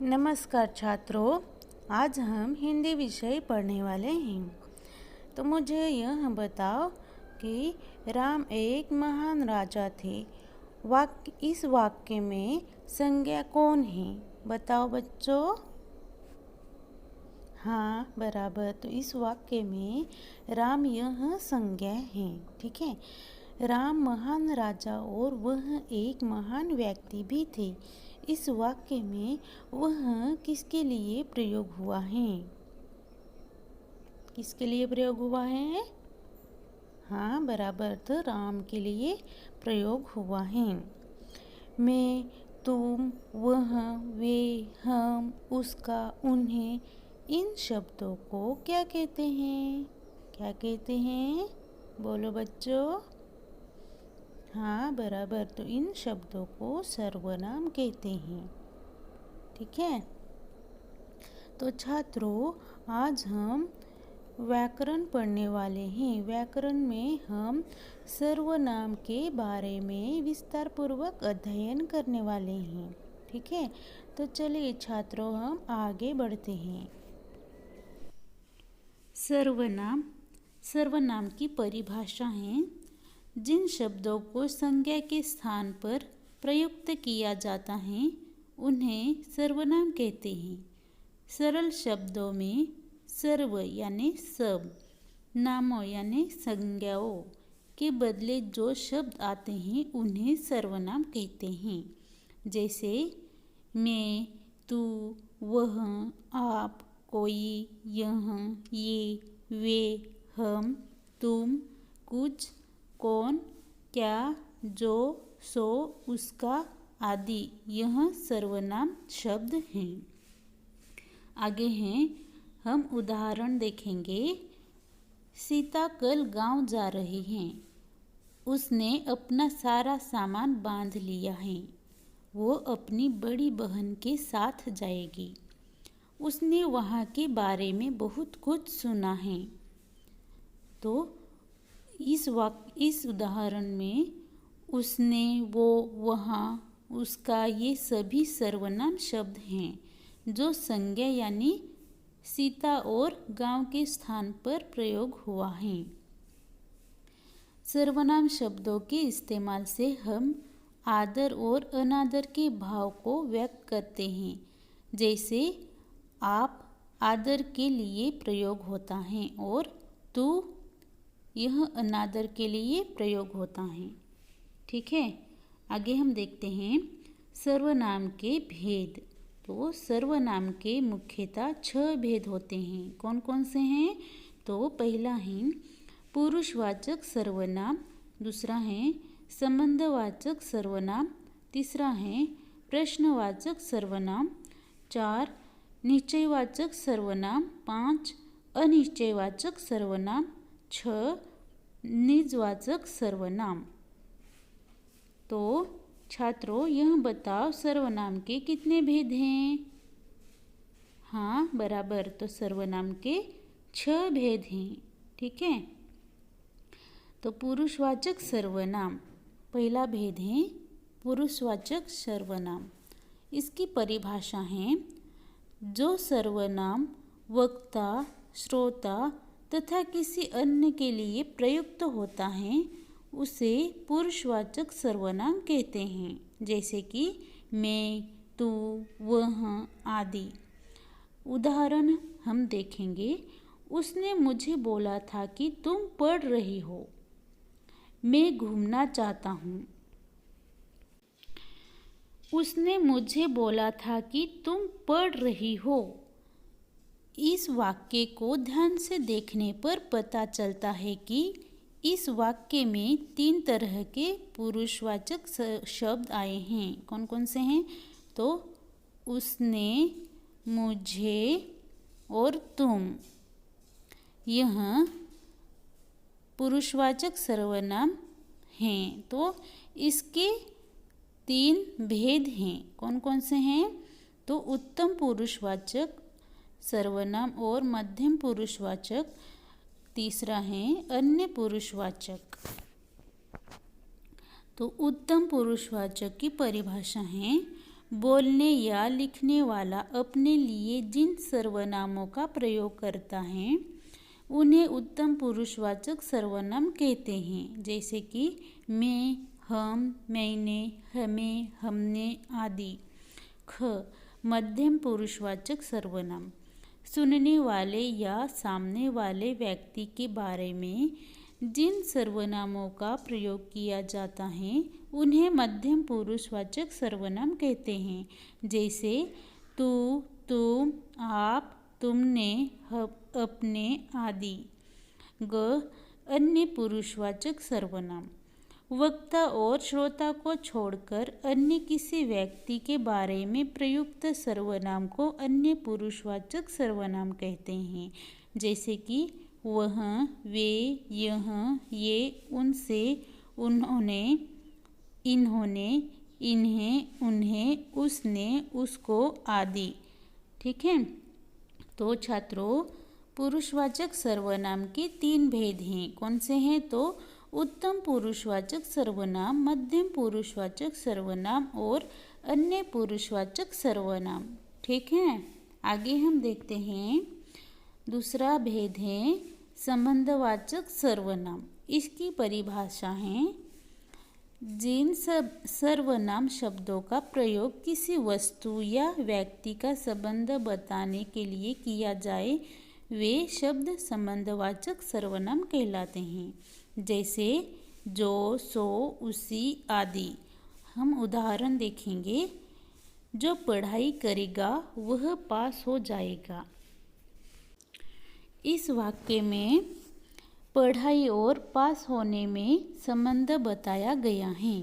नमस्कार छात्रों, आज हम हिंदी विषय पढ़ने वाले हैं। तो मुझे यह बताओ कि राम एक महान राजा थे। इस वाक्य में संज्ञा कौन है? बताओ बच्चों। हाँ, बराबर। तो इस वाक्य में राम यह संज्ञा है। ठीक है। राम महान राजा और वह एक महान व्यक्ति भी थे। इस वाक्य में वह किसके लिए प्रयोग हुआ है? किसके लिए प्रयोग हुआ है? हाँ, बराबर। तो राम के लिए प्रयोग हुआ है। मैं, तुम, वह, वे, हम, उसका, उन्हें, इन शब्दों को क्या कहते हैं? क्या कहते हैं? बोलो बच्चों। हाँ, बराबर। तो इन शब्दों को सर्वनाम कहते हैं। ठीक है। तो छात्रों, आज हम व्याकरण पढ़ने वाले हैं। व्याकरण में हम सर्वनाम के बारे में विस्तार पूर्वक अध्ययन करने वाले हैं। ठीक है। तो चलिए छात्रों, हम आगे बढ़ते हैं। सर्वनाम। सर्वनाम की परिभाषा है जिन शब्दों को संज्ञा के स्थान पर प्रयुक्त किया जाता है उन्हें सर्वनाम कहते हैं। सरल शब्दों में सर्व यानी सब, नामों यानी संज्ञाओं के बदले जो शब्द आते हैं उन्हें सर्वनाम कहते हैं। जैसे मैं, तू, वह, आप, कोई, यह, ये, वे, हम, तुम, कुछ, कौन, क्या, जो, सो, उसका आदि यह सर्वनाम शब्द हैं। आगे हैं, हम उदाहरण देखेंगे। सीता कल गांव जा रही हैं। उसने अपना सारा सामान बांध लिया है। वो अपनी बड़ी बहन के साथ जाएगी। उसने वहाँ के बारे में बहुत कुछ सुना है। तो इस उदाहरण में उसने, वो, वहाँ, उसका ये सभी सर्वनाम शब्द हैं जो संज्ञा यानी सीता और गांव के स्थान पर प्रयोग हुआ है। सर्वनाम शब्दों के इस्तेमाल से हम आदर और अनादर के भाव को व्यक्त करते हैं। जैसे आप आदर के लिए प्रयोग होता है और तू यह अनादर के लिए प्रयोग होता है। ठीक है। आगे हम देखते हैं सर्वनाम के भेद। तो सर्वनाम के मुख्यतः 6 भेद होते हैं। कौन कौन से हैं? तो पहला है पुरुषवाचक सर्वनाम, दूसरा है संबंधवाचक सर्वनाम, तीसरा है प्रश्नवाचक सर्वनाम, 4 निश्चयवाचक सर्वनाम, 5 अनिश्चयवाचक सर्वनाम, 6 निजवाचक सर्वनाम। तो छात्रों, यह बताओ सर्वनाम के कितने भेद हैं? हाँ, बराबर। तो सर्वनाम के 6 भेद हैं। ठीक है। तो पुरुषवाचक सर्वनाम, पहला भेद है पुरुषवाचक सर्वनाम। इसकी परिभाषा है जो सर्वनाम वक्ता, श्रोता तथा किसी अन्य के लिए प्रयुक्त होता है उसे पुरुषवाचक सर्वनाम कहते हैं। जैसे कि मैं, तू, वह आदि। उदाहरण हम देखेंगे। उसने मुझे बोला था कि तुम पढ़ रही हो। मैं घूमना चाहता हूँ। उसने मुझे बोला था कि तुम पढ़ रही हो। इस वाक्य को ध्यान से देखने पर पता चलता है कि इस वाक्य में 3 तरह के पुरुषवाचक शब्द आए हैं। कौन कौन से हैं? तो उसने, मुझे और तुम, यह पुरुषवाचक सर्वनाम हैं। तो इसके 3 भेद हैं। कौन कौन से हैं? तो उत्तम पुरुषवाचक सर्वनाम और मध्यम पुरुषवाचक, तीसरा है अन्य पुरुषवाचक। तो उत्तम पुरुषवाचक की परिभाषा है बोलने या लिखने वाला अपने लिए जिन सर्वनामों का प्रयोग करता है उन्हें उत्तम पुरुषवाचक सर्वनाम कहते हैं, जैसे कि मैं, हम, मैंने, हमें, हमने आदि। ख. मध्यम पुरुषवाचक सर्वनाम सुनने वाले या सामने वाले व्यक्ति के बारे में जिन सर्वनामों का प्रयोग किया जाता है उन्हें मध्यम पुरुषवाचक सर्वनाम कहते हैं, जैसे तू, तुम, आप, तुमने, अपने आदि। ग. अन्य पुरुषवाचक सर्वनाम वक्ता और श्रोता को छोड़कर अन्य किसी व्यक्ति के बारे में प्रयुक्त सर्वनाम को अन्य पुरुषवाचक सर्वनाम कहते हैं, जैसे कि वह, वे, यह, ये, उनसे, उन्होंने, इन्होंने, इन्हें, उन्हें, उसने, उसको आदि। ठीक है। तो छात्रों, पुरुषवाचक सर्वनाम के 3 भेद हैं। कौन से हैं? तो उत्तम पुरुषवाचक सर्वनाम, मध्यम पुरुषवाचक सर्वनाम और अन्य पुरुषवाचक सर्वनाम। ठीक है। आगे हम देखते हैं, दूसरा भेद है संबंधवाचक सर्वनाम। इसकी परिभाषा है जिन सर्वनाम शब्दों का प्रयोग किसी वस्तु या व्यक्ति का संबंध बताने के लिए किया जाए वे शब्द संबंधवाचक सर्वनाम कहलाते हैं, जैसे जो, सो, उसी आदि। हम उदाहरण देखेंगे। जो पढ़ाई करेगा वह पास हो जाएगा। इस वाक्य में पढ़ाई और पास होने में संबंध बताया गया है।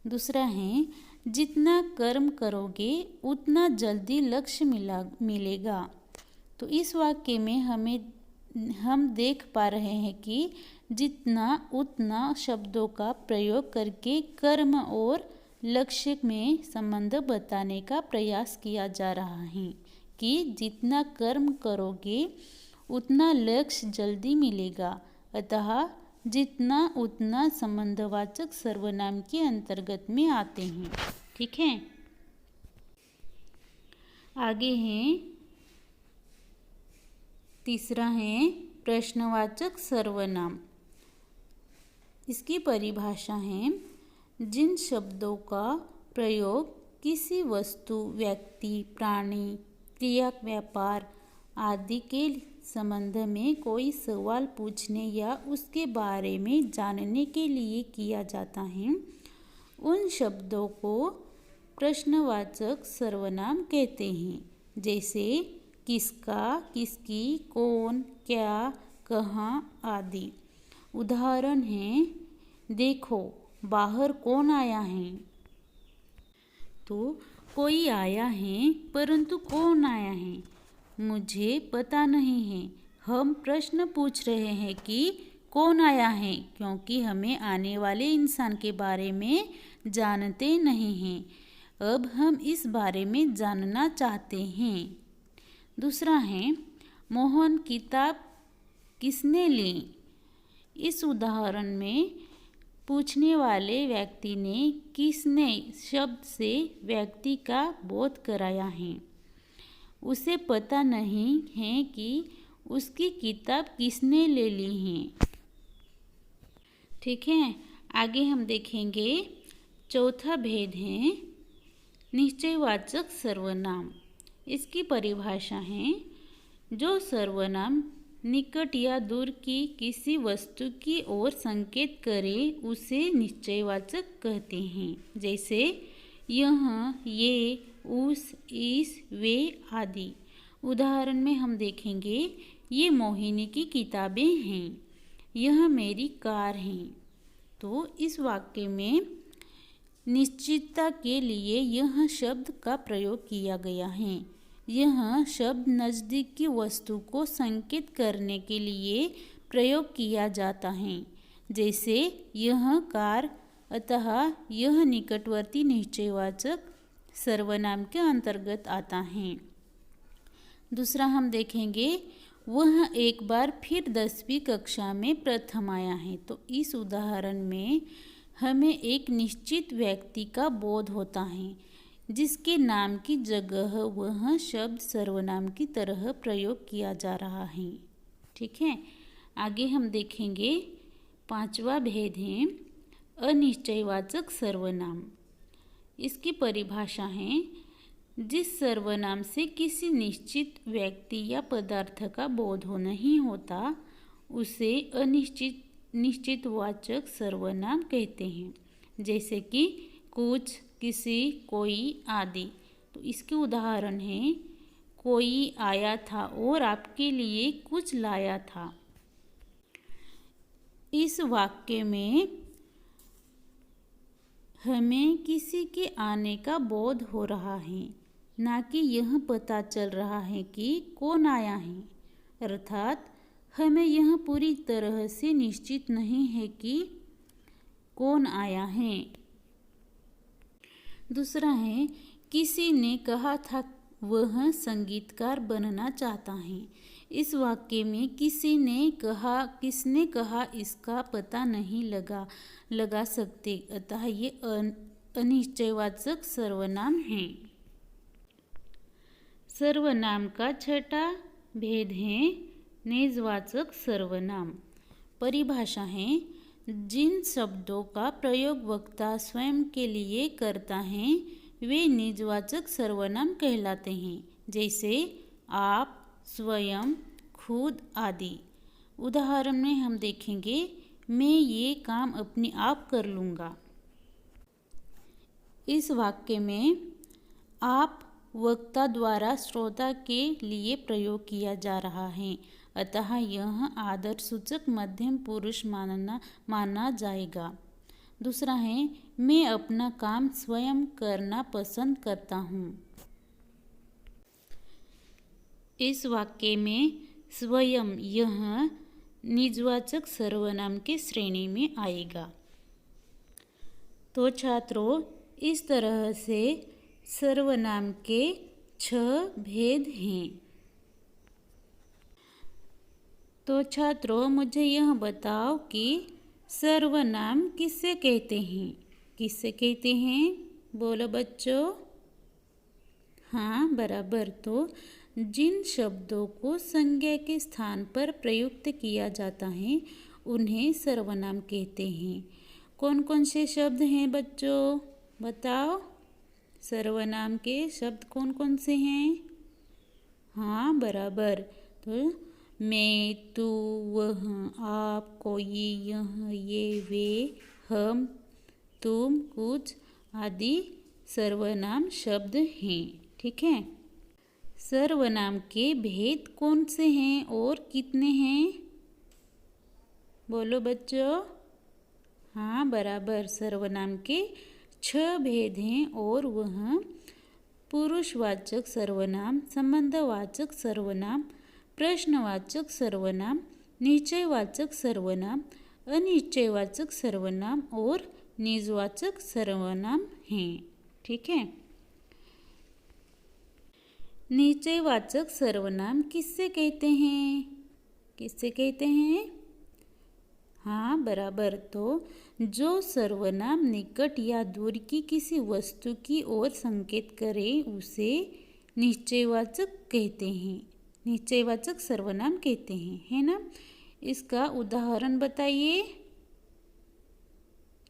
दूसरा है जितना कर्म करोगे उतना जल्दी लक्ष्य मिलेगा। तो इस वाक्य में हम देख पा रहे हैं कि जितना उतना शब्दों का प्रयोग करके कर्म और लक्ष्य में संबंध बताने का प्रयास किया जा रहा है कि जितना कर्म करोगे उतना लक्ष्य जल्दी मिलेगा। अतः जितना उतना संबंधवाचक सर्वनाम के अंतर्गत में आते हैं। ठीक है। आगे हैं, तीसरा है प्रश्नवाचक सर्वनाम। इसकी परिभाषा है जिन शब्दों का प्रयोग किसी वस्तु, व्यक्ति, प्राणी, क्रिया, व्यापार आदि के संबंध में कोई सवाल पूछने या उसके बारे में जानने के लिए किया जाता है, उन शब्दों को प्रश्नवाचक सर्वनाम कहते हैं, जैसे किसका, किसकी, कौन, क्या, कहाँ आदि। उदाहरण है, देखो बाहर कौन आया है। तो कोई आया है, परंतु कौन आया है मुझे पता नहीं है। हम प्रश्न पूछ रहे हैं कि कौन आया है, क्योंकि हमें आने वाले इंसान के बारे में जानते नहीं हैं। अब हम इस बारे में जानना चाहते हैं। दूसरा है मोहन किताब किसने ली। इस उदाहरण में पूछने वाले व्यक्ति ने किसने शब्द से व्यक्ति का बोध कराया है। उसे पता नहीं है कि उसकी किताब किसने ले ली है। ठीक है। आगे हम देखेंगे, चौथा भेद है निश्चयवाचक सर्वनाम। इसकी परिभाषा है जो सर्वनाम निकट या दूर की किसी वस्तु की ओर संकेत करे उसे निश्चयवाचक कहते हैं, जैसे यह, ये, उस, इस, वे आदि। उदाहरण में हम देखेंगे, ये मोहिनी की किताबें हैं, यह मेरी कार है। तो इस वाक्य में निश्चितता के लिए यह शब्द का प्रयोग किया गया है। यह शब्द नज़दीक की वस्तु को संकेत करने के लिए प्रयोग किया जाता है, जैसे यह कार। अतः यह निकटवर्ती निश्चयवाचक सर्वनाम के अंतर्गत आता है। दूसरा हम देखेंगे, वह एक बार फिर 10वीं कक्षा में प्रथम आया है। तो इस उदाहरण में हमें एक निश्चित व्यक्ति का बोध होता है। जिसके नाम की जगह वह शब्द सर्वनाम की तरह प्रयोग किया जा रहा है। ठीक है, आगे हम देखेंगे 5वां भेद है अनिश्चयवाचक सर्वनाम। इसकी परिभाषा है जिस सर्वनाम से किसी निश्चित व्यक्ति या पदार्थ का बोध हो नहीं होता उसे निश्चितवाचक सर्वनाम कहते हैं, जैसे कि कुछ, किसी, कोई आदि। तो इसके उदाहरण हैं कोई आया था और आपके लिए कुछ लाया था। इस वाक्य में हमें किसी के आने का बोध हो रहा है, ना कि यह पता चल रहा है कि कौन आया है। अर्थात हमें यह पूरी तरह से निश्चित नहीं है कि कौन आया है। दूसरा है किसी ने कहा था वह संगीतकार बनना चाहता है। इस वाक्य में किसी ने कहा, किसने कहा इसका पता नहीं लगा सकते, अतः ये अनिश्चयवाचक सर्वनाम है। सर्वनाम का छठा भेद है निजवाचक सर्वनाम। परिभाषा है जिन शब्दों का प्रयोग वक्ता स्वयं के लिए करता है वे निजवाचक सर्वनाम कहलाते हैं, जैसे आप, स्वयं, खुद आदि। उदाहरण में हम देखेंगे मैं ये काम अपने आप कर लूँगा। इस वाक्य में आप वक्ता द्वारा श्रोता के लिए प्रयोग किया जा रहा है, अतः यह आदरसूचक मध्यम पुरुष माना जाएगा। दूसरा है मैं अपना काम स्वयं करना पसंद करता हूँ। इस वाक्य में स्वयं यह निजवाचक सर्वनाम के श्रेणी में आएगा। तो छात्रों, इस तरह से सर्वनाम के 6 भेद हैं। तो छात्रों, मुझे यह बताओ कि सर्वनाम किससे कहते हैं? किससे कहते हैं? बोलो बच्चों। हाँ, बराबर। तो जिन शब्दों को संज्ञा के स्थान पर प्रयुक्त किया जाता है उन्हें सर्वनाम कहते हैं। कौन कौन से शब्द हैं बच्चों? बताओ। सर्वनाम के शब्द कौन कौन से हैं? हाँ, बराबर। तो मैं, तू, वह, आप, कोई, यह, ये, वे, हम, तुम, कुछ आदि सर्वनाम शब्द हैं। ठीक है। सर्वनाम के भेद कौन से हैं और कितने हैं? बोलो बच्चों। हाँ, बराबर। सर्वनाम के 6 भेद हैं और वह पुरुषवाचक सर्वनाम, संबंधवाचक सर्वनाम, प्रश्नवाचक सर्वनाम, निश्चयवाचक सर्वनाम, अनिश्चयवाचक सर्वनाम और निजवाचक सर्वनाम हैं। ठीक है। निश्चयवाचक सर्वनाम किससे कहते हैं? किससे कहते हैं? हाँ, बराबर। तो जो सर्वनाम निकट या दूर की किसी वस्तु की ओर संकेत करे उसे निश्चयवाचक कहते हैं, निश्चयवाचक सर्वनाम कहते हैं, है ना। इसका उदाहरण बताइए।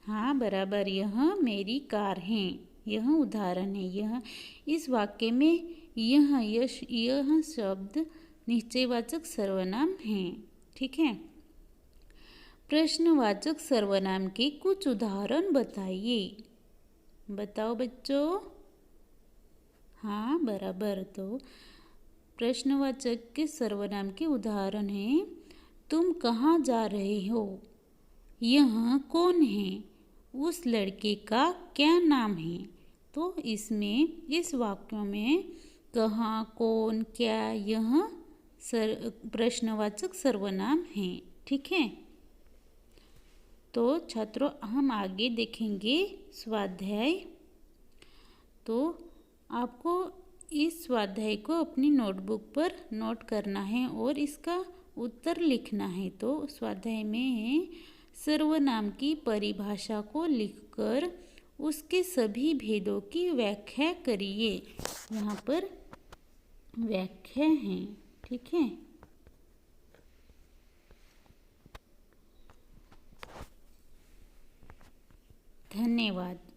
हाँ, बराबर। यह मेरी कार है, यह उदाहरण है। यह इस वाक्य में यह शब्द निश्चयवाचक सर्वनाम है। ठीक है। प्रश्नवाचक सर्वनाम के कुछ उदाहरण बताइए। बताओ बच्चों। हाँ, बराबर। तो प्रश्नवाचक के सर्वनाम के उदाहरण हैं तुम कहाँ जा रहे हो, यह कौन है, उस लड़के का क्या नाम है। तो इसमें इस वाक्यों में कहाँ, कौन, क्या यह प्रश्नवाचक सर्वनाम हैं। ठीक है। तो छात्रों, हम आगे देखेंगे स्वाध्याय। तो आपको इस स्वाध्याय को अपनी नोटबुक पर नोट करना है और इसका उत्तर लिखना है। तो स्वाध्याय में सर्वनाम की परिभाषा को लिखकर उसके सभी भेदों की व्याख्या करिए। यहाँ पर व्याख्या है, ठीक है। धन्यवाद।